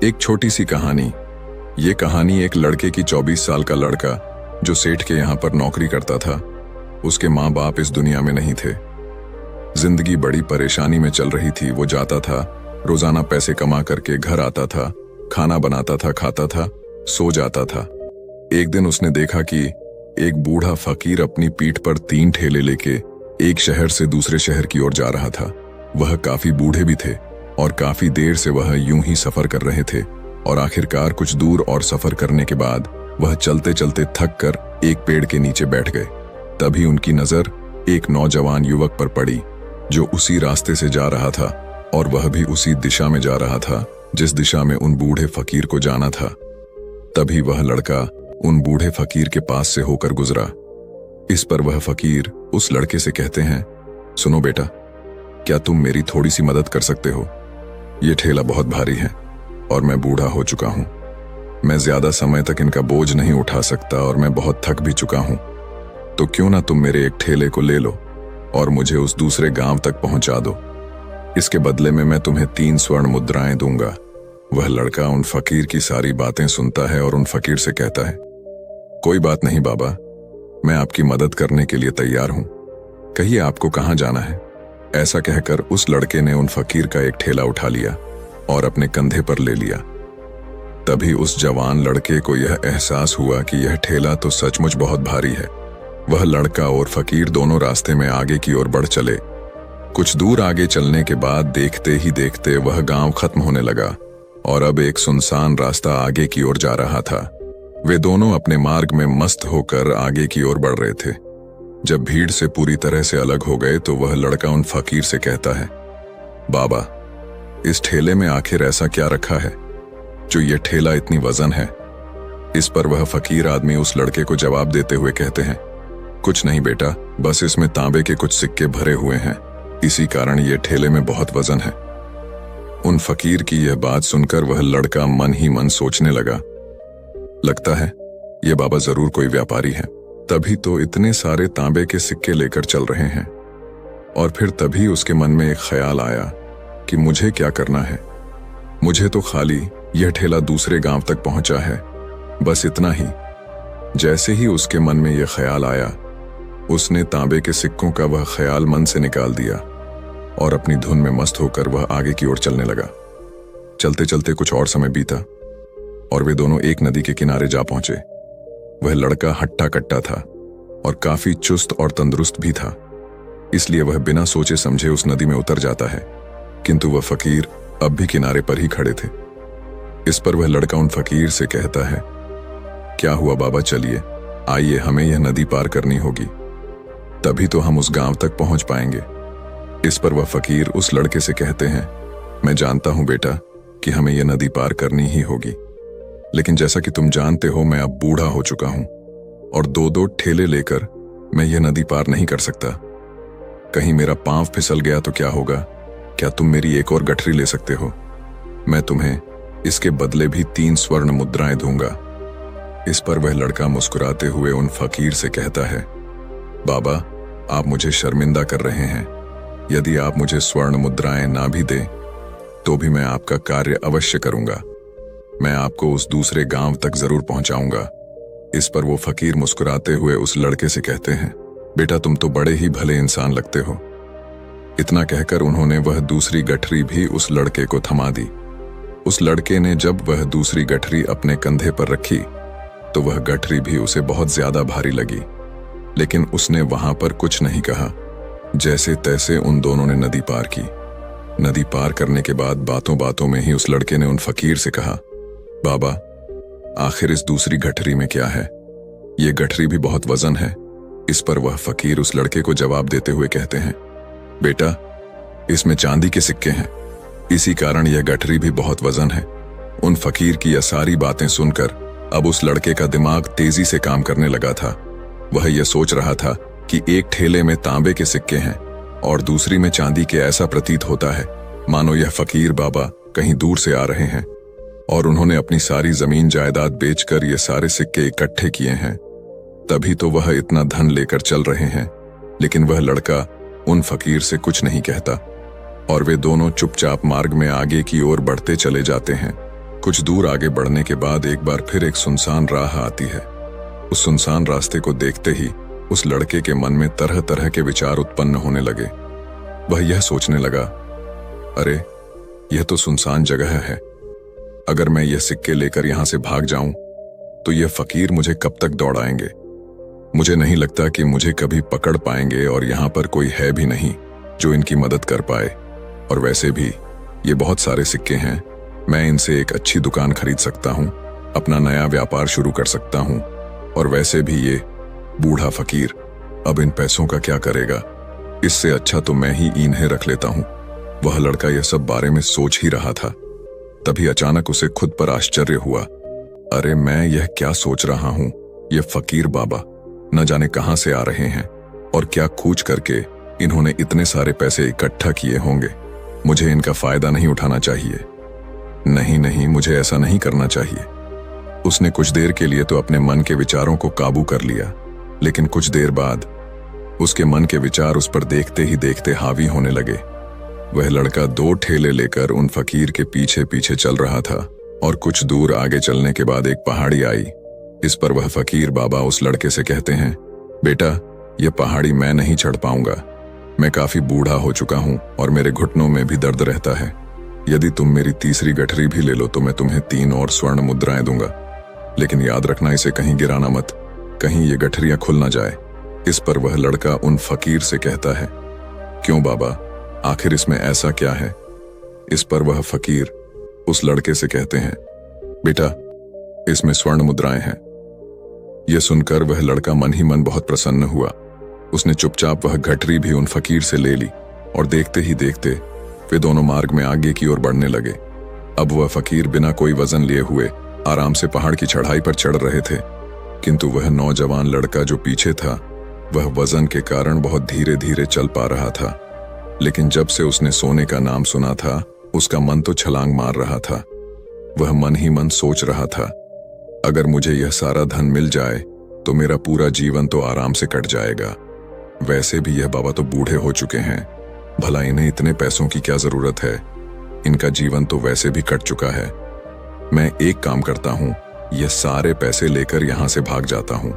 एक छोटी सी कहानी। ये कहानी एक लड़के की 24 साल का लड़का जो सेठ के यहाँ पर नौकरी करता था। उसके माँ बाप इस दुनिया में नहीं थे। जिंदगी बड़ी परेशानी में चल रही थी। वो जाता था, रोजाना पैसे कमा करके घर आता था, खाना बनाता था, खाता था, सो जाता था। एक दिन उसने देखा कि एक बूढ़ा फकीर अपनी पीठ पर 3 ठेले लेके एक शहर से दूसरे शहर की ओर जा रहा था। वह काफी बूढ़े भी थे और काफी देर से वह यूं ही सफर कर रहे थे और आखिरकार कुछ दूर और सफर करने के बाद वह चलते चलते थक कर एक पेड़ के नीचे बैठ गए। तभी उनकी नजर एक नौजवान युवक पर पड़ी जो उसी रास्ते से जा रहा था और वह भी उसी दिशा में जा रहा था जिस दिशा में उन बूढ़े फकीर को जाना था। तभी वह लड़का उन बूढ़े फकीर के पास से होकर गुजरा। इस पर वह फकीर उस लड़के से कहते हैं, सुनो बेटा, क्या तुम मेरी थोड़ी सी मदद कर सकते हो? ये ठेला बहुत भारी है और मैं बूढ़ा हो चुका हूं। मैं ज्यादा समय तक इनका बोझ नहीं उठा सकता और मैं बहुत थक भी चुका हूं। तो क्यों ना तुम मेरे एक ठेले को ले लो और मुझे उस दूसरे गांव तक पहुंचा दो। इसके बदले में मैं तुम्हें 3 स्वर्ण मुद्राएं दूंगा। वह लड़का उन फकीर की सारी बातें सुनता है और उन फकीर से कहता है, कोई बात नहीं बाबा, मैं आपकी मदद करने के लिए तैयार हूं। कहिए आपको कहां जाना है? ऐसा कहकर उस लड़के ने उन फकीर का एक ठेला उठा लिया और अपने कंधे पर ले लिया। तभी उस जवान लड़के को यह एहसास हुआ कि यह ठेला तो सचमुच बहुत भारी है। वह लड़का और फकीर दोनों रास्ते में आगे की ओर बढ़ चले। कुछ दूर आगे चलने के बाद देखते ही देखते वह गांव खत्म होने लगा और अब एक सुनसान रास्ता आगे की ओर जा रहा था। वे दोनों अपने मार्ग में मस्त होकर आगे की ओर बढ़ रहे थे। जब भीड़ से पूरी तरह से अलग हो गए तो वह लड़का उन फकीर से कहता है, बाबा, इस ठेले में आखिर ऐसा क्या रखा है जो ये ठेला इतनी वजन है? इस पर वह फकीर आदमी उस लड़के को जवाब देते हुए कहते हैं, कुछ नहीं बेटा, बस इसमें तांबे के कुछ सिक्के भरे हुए हैं, इसी कारण ये ठेले में बहुत वजन है। उन फकीर की यह बात सुनकर वह लड़का मन ही मन सोचने लगा, लगता है ये बाबा जरूर कोई व्यापारी है, तभी तो इतने सारे तांबे के सिक्के लेकर चल रहे हैं। और फिर तभी उसके मन में एक ख्याल आया कि मुझे क्या करना है। मुझे तो खाली यह ठेला दूसरे गांव तक पहुंचा है, बस इतना ही। जैसे ही उसके मन में यह ख्याल आया, उसने तांबे के सिक्कों का वह ख्याल मन से निकाल दिया और अपनी धुन में मस्त होकर वह आगे की ओर चलने लगा। चलते चलते कुछ और समय बीता और वे दोनों एक नदी के किनारे जा पहुंचे। वह लड़का हट्टा कट्टा था और काफी चुस्त और तंदुरुस्त भी था, इसलिए वह बिना सोचे समझे उस नदी में उतर जाता है। किंतु वह फकीर अब भी किनारे पर ही खड़े थे। इस पर वह लड़का उन फकीर से कहता है, क्या हुआ बाबा, चलिए आइए, हमें यह नदी पार करनी होगी, तभी तो हम उस गांव तक पहुंच पाएंगे। इस पर वह फकीर उस लड़के से कहते हैं, मैं जानता हूं बेटा कि हमें यह नदी पार करनी ही होगी, लेकिन जैसा कि तुम जानते हो मैं अब बूढ़ा हो चुका हूं और 2-2 ठेले लेकर मैं यह नदी पार नहीं कर सकता। कहीं मेरा पांव फिसल गया तो क्या होगा? क्या तुम मेरी एक और गठरी ले सकते हो? मैं तुम्हें इसके बदले भी 3 स्वर्ण मुद्राएं दूंगा। इस पर वह लड़का मुस्कुराते हुए उन फकीर से कहता है, बाबा, आप मुझे शर्मिंदा कर रहे हैं। यदि आप मुझे स्वर्ण मुद्राएं ना भी दें तो भी मैं आपका कार्य अवश्य करूंगा। मैं आपको उस दूसरे गांव तक जरूर पहुंचाऊंगा। इस पर वो फकीर मुस्कुराते हुए उस लड़के से कहते हैं, बेटा, तुम तो बड़े ही भले इंसान लगते हो। इतना कहकर उन्होंने वह दूसरी गठरी भी उस लड़के को थमा दी। उस लड़के ने जब वह दूसरी गठरी अपने कंधे पर रखी तो वह गठरी भी उसे बहुत ज्यादा भारी लगी, लेकिन उसने वहां पर कुछ नहीं कहा। जैसे तैसे उन दोनों ने नदी पार की। नदी पार करने के बाद बातों बातों में ही उस लड़के ने उन फकीर से कहा, बाबा, आखिर इस दूसरी गठरी में क्या है? ये गठरी भी बहुत वजन है। इस पर वह फकीर उस लड़के को जवाब देते हुए कहते हैं, बेटा, इसमें चांदी के सिक्के हैं, इसी कारण यह गठरी भी बहुत वजन है। उन फकीर की यह सारी बातें सुनकर अब उस लड़के का दिमाग तेजी से काम करने लगा था। वह यह सोच रहा था कि एक ठेले में तांबे के सिक्के हैं और दूसरी में चांदी के। ऐसा प्रतीत होता है मानो यह फकीर बाबा कहीं दूर से आ रहे हैं और उन्होंने अपनी सारी जमीन जायदाद बेचकर ये सारे सिक्के इकट्ठे किए हैं, तभी तो वह इतना धन लेकर चल रहे हैं। लेकिन वह लड़का उन फकीर से कुछ नहीं कहता और वे दोनों चुपचाप मार्ग में आगे की ओर बढ़ते चले जाते हैं। कुछ दूर आगे बढ़ने के बाद एक बार फिर एक सुनसान राह आती है। उस सुनसान रास्ते को देखते ही उस लड़के के मन में तरह तरह के विचार उत्पन्न होने लगे। वह यह सोचने लगा, अरे यह तो सुनसान जगह है। अगर मैं यह सिक्के लेकर यहां से भाग जाऊं तो यह फकीर मुझे कब तक दौड़ाएंगे। मुझे नहीं लगता कि मुझे कभी पकड़ पाएंगे और यहां पर कोई है भी नहीं जो इनकी मदद कर पाए। और वैसे भी ये बहुत सारे सिक्के हैं, मैं इनसे एक अच्छी दुकान खरीद सकता हूं, अपना नया व्यापार शुरू कर सकता हूं। और वैसे भी ये बूढ़ा फकीर अब इन पैसों का क्या करेगा, इससे अच्छा तो मैं ही इन्हें रख लेता हूं। वह लड़का यह सब बारे में सोच ही रहा था, तभी अचानक उसे खुद पर आश्चर्य हुआ। अरे मैं यह क्या सोच रहा हूं, ये फकीर बाबा न जाने कहां से आ रहे हैं और क्या खूच करके इन्होंने इतने सारे पैसे इकट्ठा किए होंगे। मुझे इनका फायदा नहीं उठाना चाहिए। नहीं नहीं, मुझे ऐसा नहीं करना चाहिए। उसने कुछ देर के लिए तो अपने मन के विचारों को काबू कर लिया, लेकिन कुछ देर बाद उसके मन के विचार उस पर देखते ही देखते हावी होने लगे। वह लड़का 2 ठेले लेकर उन फकीर के पीछे पीछे चल रहा था और कुछ दूर आगे चलने के बाद एक पहाड़ी आई। इस पर वह फकीर बाबा उस लड़के से कहते हैं, बेटा यह पहाड़ी मैं नहीं चढ़ पाऊंगा। मैं काफी बूढ़ा हो चुका हूं और मेरे घुटनों में भी दर्द रहता है। यदि तुम मेरी तीसरी गठरी भी ले लो तो मैं तुम्हें 3 और स्वर्ण मुद्राएं दूंगा, लेकिन याद रखना इसे कहीं गिराना मत, कहीं ये गठरियां खुल ना जाए। इस पर वह लड़का उन फकीर से कहता है, क्यों बाबा, आखिर इसमें ऐसा क्या है। इस पर वह फकीर उस लड़के से कहते हैं, बेटा इसमें स्वर्ण मुद्राएं हैं। यह सुनकर वह लड़का मन ही मन बहुत प्रसन्न हुआ। उसने चुपचाप वह गठरी भी उन फकीर से ले ली और देखते ही देखते वे दोनों मार्ग में आगे की ओर बढ़ने लगे। अब वह फकीर बिना कोई वजन लिए हुए आराम से पहाड़ की चढ़ाई पर चढ़ रहे थे, किंतु वह नौजवान लड़का जो पीछे था वह वजन के कारण बहुत धीरे धीरे चल पा रहा था। लेकिन जब से उसने सोने का नाम सुना था उसका मन तो छलांग मार रहा था। वह मन ही मन सोच रहा था, अगर मुझे यह सारा धन मिल जाए तो मेरा पूरा जीवन तो आराम से कट जाएगा। वैसे भी यह बाबा तो बूढ़े हो चुके हैं, भला इन्हें इतने पैसों की क्या जरूरत है, इनका जीवन तो वैसे भी कट चुका है। मैं एक काम करता हूं, यह सारे पैसे लेकर यहां से भाग जाता हूं।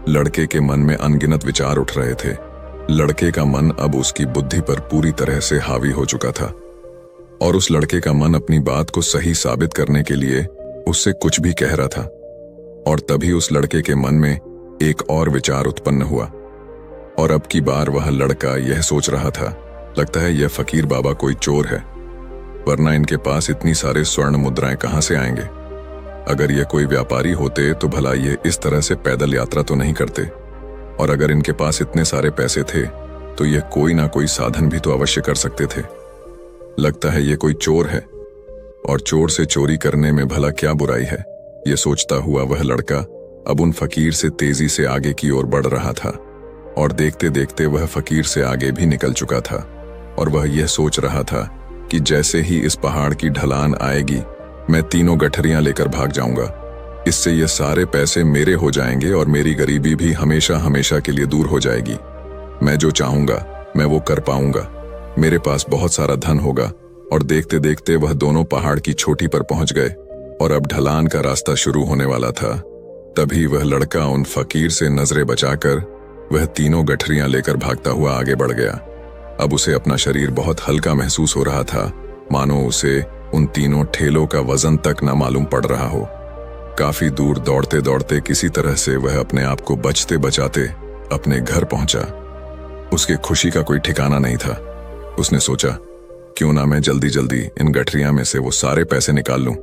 लड़के के मन में अनगिनत विचार उठ रहे थे। लड़के का मन अब उसकी बुद्धि पर पूरी तरह से हावी हो चुका था और उस लड़के का मन अपनी बात को सही साबित करने के लिए उससे कुछ भी कह रहा था। और तभी उस लड़के के मन में एक और विचार उत्पन्न हुआ और अब की बार वह लड़का यह सोच रहा था, लगता है यह फकीर बाबा कोई चोर है, वरना इनके पास इतनी सारे स्वर्ण मुद्राएं कहां से आएंगे। अगर ये कोई व्यापारी होते तो भला ये इस तरह से पैदल यात्रा तो नहीं करते, और अगर इनके पास इतने सारे पैसे थे तो ये कोई ना कोई साधन भी तो अवश्य कर सकते थे। लगता है ये कोई चोर है और चोर से चोरी करने में भला क्या बुराई है। ये सोचता हुआ वह लड़का अब उन फकीर से तेजी से आगे की ओर बढ़ रहा था और देखते देखते वह फकीर से आगे भी निकल चुका था। और वह यह सोच रहा था कि जैसे ही इस पहाड़ की ढलान आएगी मैं 3 गठरियां लेकर भाग जाऊंगा। इससे ये सारे पैसे मेरे हो जाएंगे और मेरी गरीबी भी हमेशा हमेशा के लिए दूर हो जाएगी। मैं जो चाहूंगा मैं वो कर पाऊंगा, मेरे पास बहुत सारा धन होगा। और देखते देखते वह दोनों पहाड़ की चोटी पर पहुंच गए और अब ढलान का रास्ता शुरू होने वाला था। तभी वह लड़का उन फकीर से नजरें बचाकर वह 3 गठरियां लेकर भागता हुआ आगे बढ़ गया। अब उसे अपना शरीर बहुत हल्का महसूस हो रहा था, मानो उसे उन 3 ठेलों का वजन तक न मालूम पड़ रहा हो। काफी दूर दौड़ते दौड़ते किसी तरह से वह अपने आप को बचते बचाते अपने घर पहुंचा। उसकी खुशी का कोई ठिकाना नहीं था। उसने सोचा, क्यों ना मैं जल्दी जल्दी इन गठरियां में से वो सारे पैसे निकाल लूं।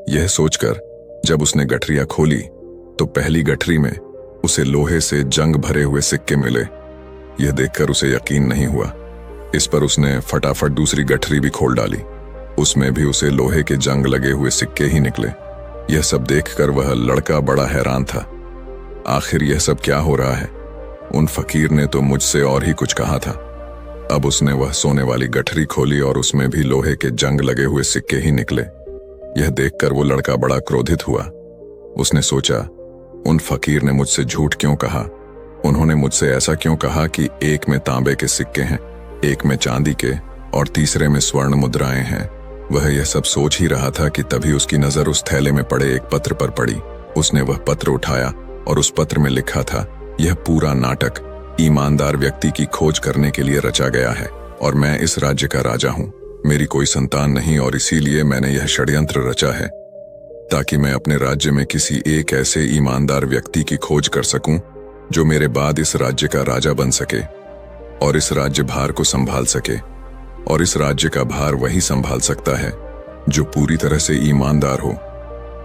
यह सोचकर जब उसने गठरियां खोली तो पहली गठरी में उसे लोहे से जंग भरे हुए सिक्के मिले। यह देखकर उसे यकीन नहीं हुआ। इस पर उसने फटाफट दूसरी गठरी भी खोल डाली, उसमें भी उसे लोहे के जंग लगे हुए सिक्के ही निकले। यह सब देखकर वह लड़का बड़ा हैरान था। आखिर यह सब क्या हो रहा है? उन फकीर ने तो मुझसे और ही कुछ कहा था। अब उसने वह सोने वाली गठरी खोली और उसमें भी लोहे के जंग लगे हुए सिक्के ही निकले। यह देखकर वो लड़का बड़ा क्रोधित हुआ। उसने सोचा, उन फकीर ने मुझसे झूठ क्यों कहा? उन्होंने मुझसे ऐसा क्यों कहा कि एक में तांबे के सिक्के हैं, एक में चांदी के और तीसरे में स्वर्ण मुद्राएं हैं। वह यह सब सोच ही रहा था कि तभी उसकी नजर उस थैले में पड़े एक पत्र पर पड़ी। उसने वह पत्र उठाया और उस पत्र में लिखा था, यह पूरा नाटक ईमानदार व्यक्ति की खोज करने के लिए रचा गया है और मैं इस राज्य का राजा हूं। मेरी कोई संतान नहीं और इसीलिए मैंने यह षड्यंत्र रचा है ताकि मैं अपने राज्य में किसी एक ऐसे ईमानदार व्यक्ति की खोज कर सकूं जो मेरे बाद इस राज्य का राजा बन सके और इस राज्य भार को संभाल सके। और इस राज्य का भार वही संभाल सकता है जो पूरी तरह से ईमानदार हो,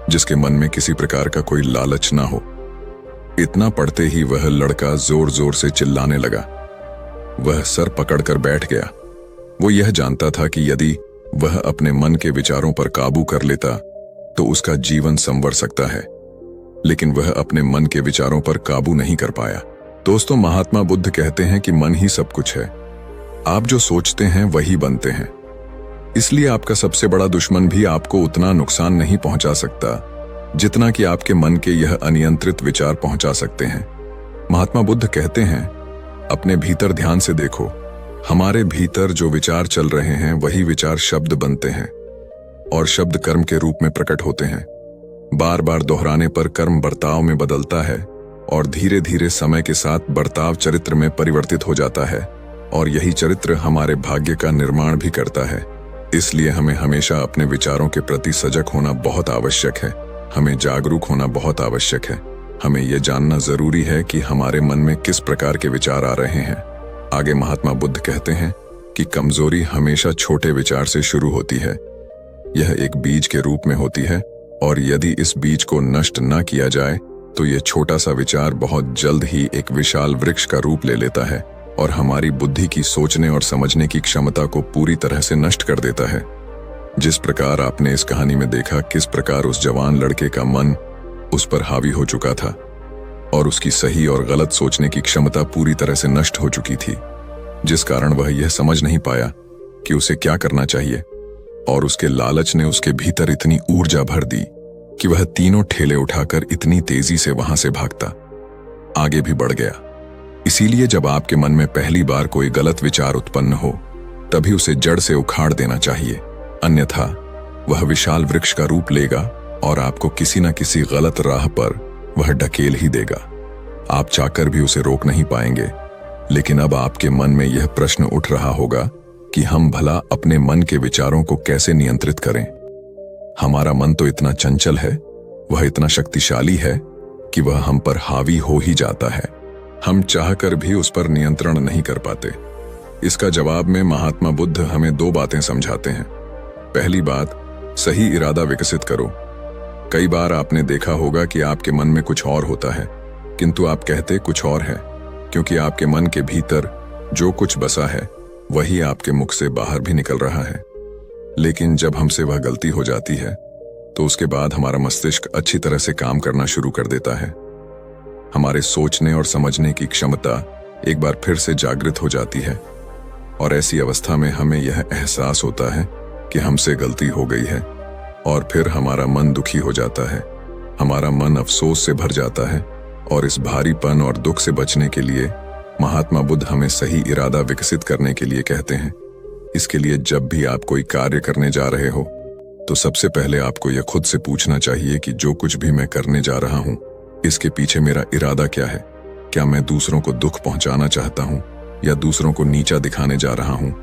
जिसके मन में किसी प्रकार का कोई लालच ना हो। इतना पढ़ते ही वह लड़का जोर जोर से चिल्लाने लगा। वह सर पकड़कर बैठ गया। वो यह जानता था कि यदि वह अपने मन के विचारों पर काबू कर लेता तो उसका जीवन संवर सकता है, लेकिन वह अपने मन के विचारों पर काबू नहीं कर पाया। दोस्तों, महात्मा बुद्ध कहते हैं कि मन ही सब कुछ है। आप जो सोचते हैं वही बनते हैं। इसलिए आपका सबसे बड़ा दुश्मन भी आपको उतना नुकसान नहीं पहुंचा सकता जितना कि आपके मन के यह अनियंत्रित विचार पहुंचा सकते हैं। महात्मा बुद्ध कहते हैं, अपने भीतर ध्यान से देखो। हमारे भीतर जो विचार चल रहे हैं वही विचार शब्द बनते हैं और शब्द कर्म के रूप में प्रकट होते हैं। बार बार दोहराने पर कर्म बर्ताव में बदलता है और धीरे धीरे समय के साथ बर्ताव चरित्र में परिवर्तित हो जाता है और यही चरित्र हमारे भाग्य का निर्माण भी करता है। इसलिए हमें हमेशा अपने विचारों के प्रति सजग होना बहुत आवश्यक है। हमें जागरूक होना बहुत आवश्यक है। हमें यह जानना जरूरी है कि हमारे मन में किस प्रकार के विचार आ रहे हैं। आगे महात्मा बुद्ध कहते हैं कि कमजोरी हमेशा छोटे विचार से शुरू होती है। यह एक बीज के रूप में होती है और यदि इस बीज को नष्ट न किया जाए तो यह छोटा सा विचार बहुत जल्द ही एक विशाल वृक्ष का रूप ले लेता है और हमारी बुद्धि की सोचने और समझने की क्षमता को पूरी तरह से नष्ट कर देता है। जिस प्रकार आपने इस कहानी में देखा किस प्रकार उस जवान लड़के का मन उस पर हावी हो चुका था और उसकी सही और गलत सोचने की क्षमता पूरी तरह से नष्ट हो चुकी थी, जिस कारण वह यह समझ नहीं पाया कि उसे क्या करना चाहिए और उसके लालच ने उसके भीतर इतनी ऊर्जा भर दी कि वह तीनों ठेले उठाकर इतनी तेजी से वहां से भागता आगे भी बढ़ गया। इसीलिए जब आपके मन में पहली बार कोई गलत विचार उत्पन्न हो तभी उसे जड़ से उखाड़ देना चाहिए, अन्यथा वह विशाल वृक्ष का रूप लेगा और आपको किसी न किसी गलत राह पर वह ढकेल ही देगा। आप चाहकर भी उसे रोक नहीं पाएंगे। लेकिन अब आपके मन में यह प्रश्न उठ रहा होगा कि हम भला अपने मन के विचारों को कैसे नियंत्रित करें। हमारा मन तो इतना चंचल है, वह इतना शक्तिशाली है कि वह हम पर हावी हो ही जाता है। हम चाहकर भी उस पर नियंत्रण नहीं कर पाते। इसका जवाब में महात्मा बुद्ध हमें दो बातें समझाते हैं। पहली बात, सही इरादा विकसित करो। कई बार आपने देखा होगा कि आपके मन में कुछ और होता है किंतु आप कहते कुछ और है, क्योंकि आपके मन के भीतर जो कुछ बसा है वही आपके मुख से बाहर भी निकल रहा है। लेकिन जब हमसे वह गलती हो जाती है तो उसके बाद हमारा मस्तिष्क अच्छी तरह से काम करना शुरू कर देता है। हमारे सोचने और समझने की क्षमता एक बार फिर से जागृत हो जाती है और ऐसी अवस्था में हमें यह एहसास होता है कि हमसे गलती हो गई है और फिर हमारा मन दुखी हो जाता है। हमारा मन अफसोस से भर जाता है और इस भारीपन और दुख से बचने के लिए महात्मा बुद्ध हमें सही इरादा विकसित करने के लिए कहते हैं। इसके लिए जब भी आप कोई कार्य करने जा रहे हो तो सबसे पहले आपको यह खुद से पूछना चाहिए कि जो कुछ भी मैं करने जा रहा हूं इसके पीछे मेरा इरादा क्या है। क्या मैं दूसरों को दुख पहुंचाना चाहता हूं या दूसरों को नीचा दिखाने जा रहा हूं।